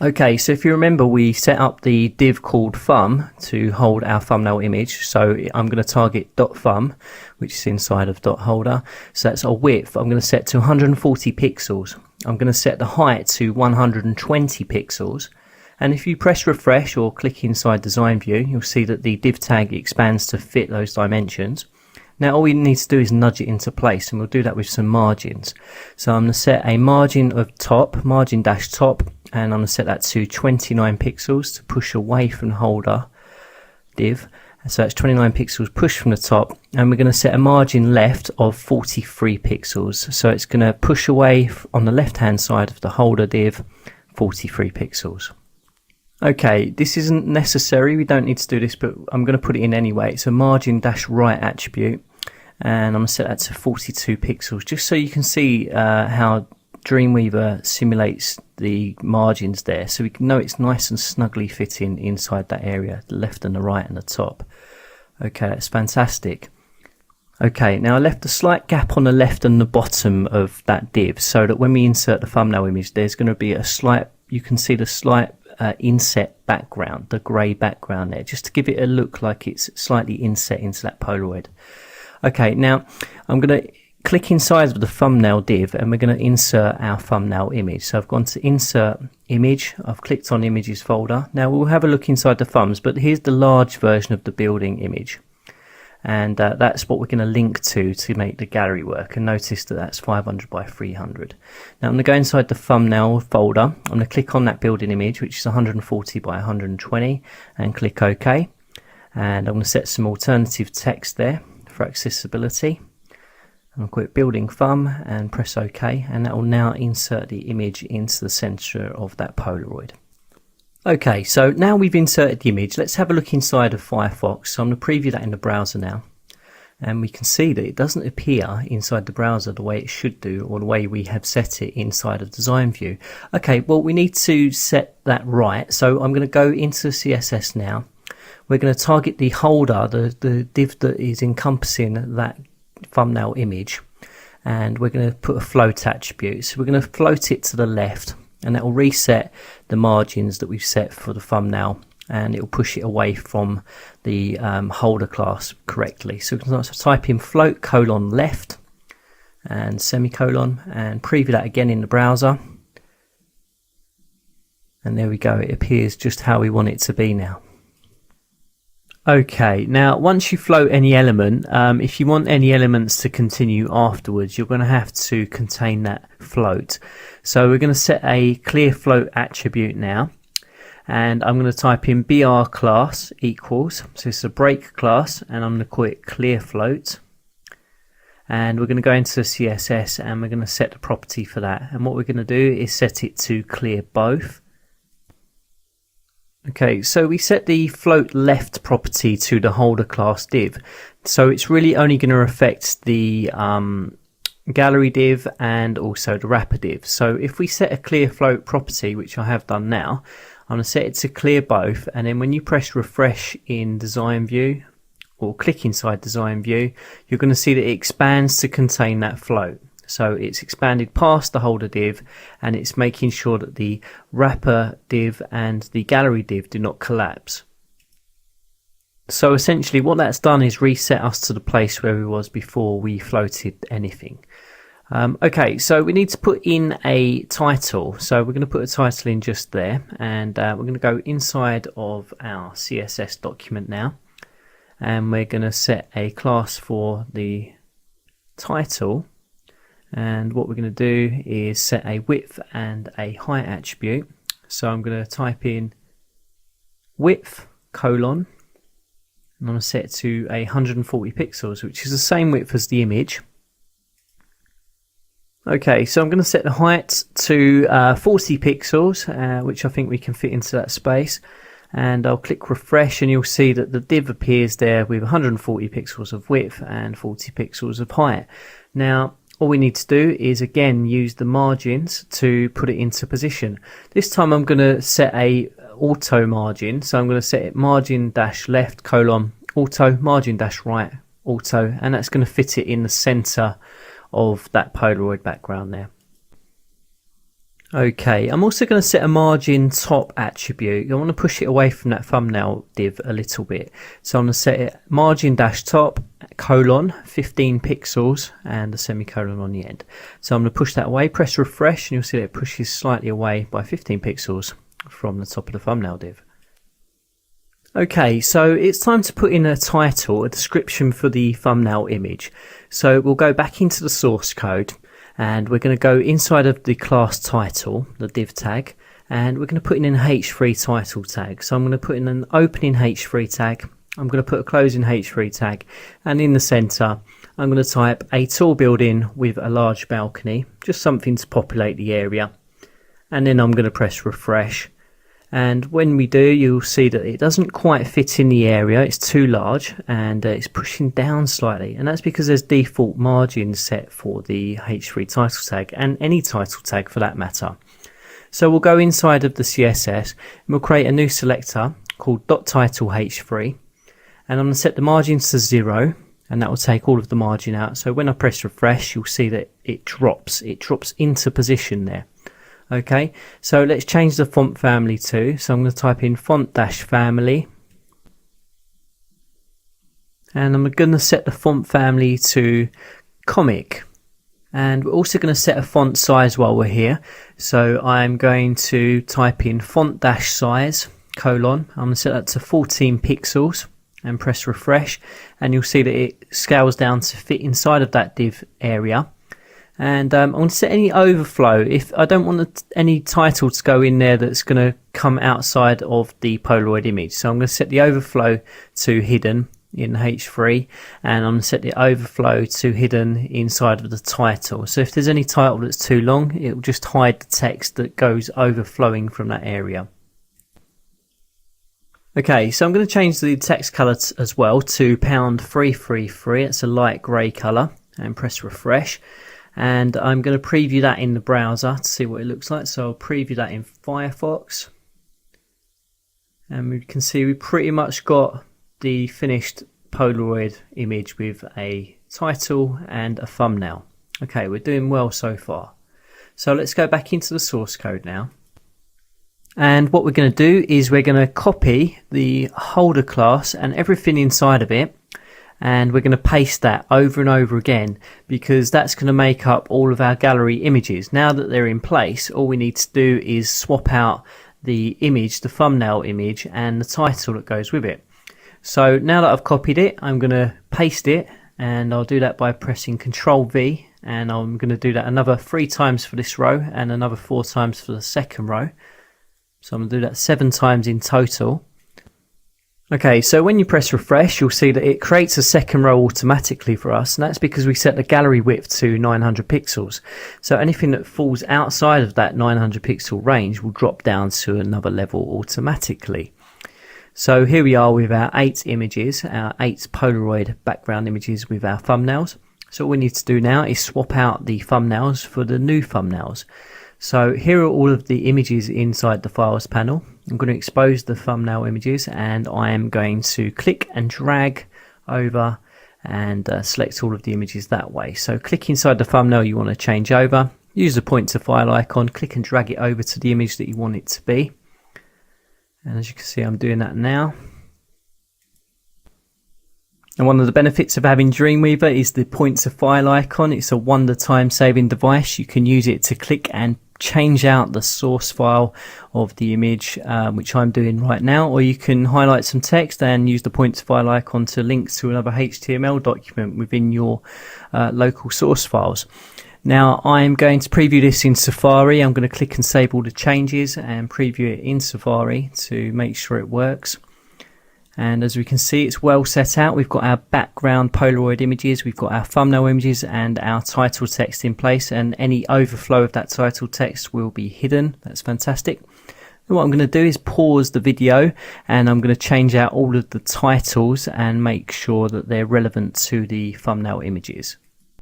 Okay, so if you remember, we set up the div called thumb to hold our thumbnail image. So I'm going to target .thumb, which is inside of .holder. So that's our width. I'm going to set to 140 pixels. I'm going to set the height to 120 pixels. And if you press refresh or click inside design view, you'll see that the div tag expands to fit those dimensions. Now all we need to do is nudge it into place, and we'll do that with some margins. So I'm going to set a margin of top, margin dash top, and I'm going to set that to 29 pixels to push away from the holder div. So that's 29 pixels push from the top, and we're going to set a margin left of 43 pixels. So it's going to push away on the left hand side of the holder div 43 pixels. Okay, this isn't necessary, we don't need to do this, but I'm going to put it in anyway. It's a margin dash right attribute, and I'm going to set that to 42 pixels, just so you can see how Dreamweaver simulates the margins there, so we can know it's nice and snugly fitting inside that area, the left and the right and the top. Okay, that's fantastic. Okay, now I left a slight gap on the left and the bottom of that div, so that when we insert the thumbnail image, there's going to be a slight, you can see the slight inset background, the grey background there, just to give it a look like it's slightly inset into that Polaroid. Okay, now I'm going to click inside of the thumbnail div, and we're going to insert our thumbnail image. So I've gone to insert image, I've clicked on images folder. Now we'll have a look inside the thumbs, but here's the large version of the building image, and that's what we're going to link to make the gallery work. And notice that that's 500 by 300. Now I'm going to go inside the thumbnail folder, I'm going to click on that building image, which is 140 by 120, and click OK. And I'm going to set some alternative text there for accessibility. I'll click building thumb and press OK, and that will now insert the image into the center of that Polaroid. Okay, so now we've inserted the image, let's have a look inside of Firefox. So I'm going to preview that in the browser now, and we can see that it doesn't appear inside the browser the way it should do, or the way we have set it inside of design view. Okay, well, we need to set that right, so I'm going to go into CSS now. We're going to target the holder, the div that is encompassing that thumbnail image, and we're going to put a float attribute. So we're going to float it to the left, and that will reset the margins that we've set for the thumbnail, and it will push it away from the holder class correctly. So we can type in float colon left and semicolon, and preview that again in the browser, and there we go, it appears just how we want it to be now. Okay, now once you float any element, if you want any elements to continue afterwards, you're going to have to contain that float. So we're going to set a clear float attribute now, and I'm going to type in br class equals, so it's a break class, and I'm going to call it clear float. And we're going to go into CSS, and we're going to set the property for that. And what we're going to do is set it to clear both. Okay, so we set the float left property to the holder class div. So it's really only going to affect the gallery div and also the wrapper div. So if we set a clear float property, which I have done now, I'm going to set it to clear both, and then when you press refresh in design view or click inside design view, you're going to see that it expands to contain that float. So it's expanded past the holder div, and it's making sure that the wrapper div and the gallery div do not collapse. So essentially what that's done is reset us to the place where we was before we floated anything. Okay, so we need to put in a title. So we're going to put a title in just there, and we're going to go inside of our CSS document now, and we're going to set a class for the title. And what we're going to do is set a width and a height attribute. So I'm going to type in width colon, and I'm going to set it to 140 pixels, which is the same width as the image. Okay, so I'm going to set the height to 40 pixels, which I think we can fit into that space. And I'll click refresh, and you'll see that the div appears there with 140 pixels of width and 40 pixels of height. Now, all we need to do is again use the margins to put it into position. This time I'm going to set a auto margin, so I'm going to set it margin dash left colon auto, margin dash right auto, and that's going to fit it in the center of that Polaroid background there. Okay, I'm also going to set a margin top attribute. I want to push it away from that thumbnail div a little bit. So I'm going to set it margin dash top colon 15 pixels and a semicolon on the end. So I'm going to push that away, press refresh, and you'll see that it pushes slightly away by 15 pixels from the top of the thumbnail div. Okay, so it's time to put in a title, a description for the thumbnail image. So we'll go back into the source code. And we're going to go inside of the class title, the div tag, and we're going to put in an h3 title tag. So I'm going to put in an opening h3 tag, I'm going to put a closing h3 tag, and in the center I'm going to type a tall building with a large balcony, just something to populate the area. And then I'm going to press refresh. And when we do, you'll see that it doesn't quite fit in the area, it's too large, and it's pushing down slightly, and that's because there's default margins set for the h3 title tag and any title tag for that matter. So we'll go inside of the CSS and we'll create a new selector called .title h3, and I'm going to set the margins to 0, and that will take all of the margin out. So when I press refresh, you'll see that it drops into position there. Okay, so let's change the font family too. So I'm going to type in font-family, and I'm going to set the font family to comic, and we're also going to set a font size while we're here. So I'm going to type in font-size colon, I'm going to set that to 14 pixels and press refresh, and you'll see that it scales down to fit inside of that div area. And I'm going to set any overflow. If I don't want any title to go in there that's going to come outside of the Polaroid image, so I'm going to set the overflow to hidden in H3, and I'm going to set the overflow to hidden inside of the title. So if there's any title that's too long, it will just hide the text that goes overflowing from that area. Okay, so I'm going to change the text colour as well to £333. It's a light grey colour, and press refresh. And I'm going to preview that in the browser to see what it looks like. So I'll preview that in Firefox, and we can see we pretty much got the finished Polaroid image with a title and a thumbnail. Okay, we're doing well so far. So let's go back into the source code now. And what we're going to do is we're going to copy the holder class and everything inside of it, and we're going to paste that over and over again, because that's going to make up all of our gallery images. Now that they're in place, all we need to do is swap out the image, the thumbnail image, and the title that goes with it. So now that I've copied it, I'm going to paste it, and I'll do that by pressing Ctrl V, and I'm going to do that another 3 times for this row and another 4 times for the second row. So I'm going to do that 7 times in total. Okay, so when you press refresh, you'll see that it creates a second row automatically for us, and that's because we set the gallery width to 900 pixels. So anything that falls outside of that 900 pixel range will drop down to another level automatically. So here we are with our 8 images, our 8 Polaroid background images with our thumbnails. So all we need to do now is swap out the thumbnails for the new thumbnails. So here are all of the images inside the files panel. I'm going to expose the thumbnail images, and I am going to click and drag over and select all of the images that way. So click inside the thumbnail you want to change over, use the point to file icon, click and drag it over to the image that you want it to be. And as you can see, I'm doing that now. And one of the benefits of having Dreamweaver is the point to file icon. It's a wonder time saving device. You can use it to click and change out the source file of the image, which I'm doing right now, or you can highlight some text and use the point to file icon to link to another HTML document within your local source files. Now I'm going to preview this in Safari. I'm going to click and save all the changes and preview it in Safari to make sure it works. And as we can see, it's well set out. We've got our background Polaroid images, we've got our thumbnail images and our title text in place, and any overflow of that title text will be hidden. That's fantastic. And what I'm going to do is pause the video, and I'm going to change out all of the titles and make sure that they're relevant to the thumbnail images.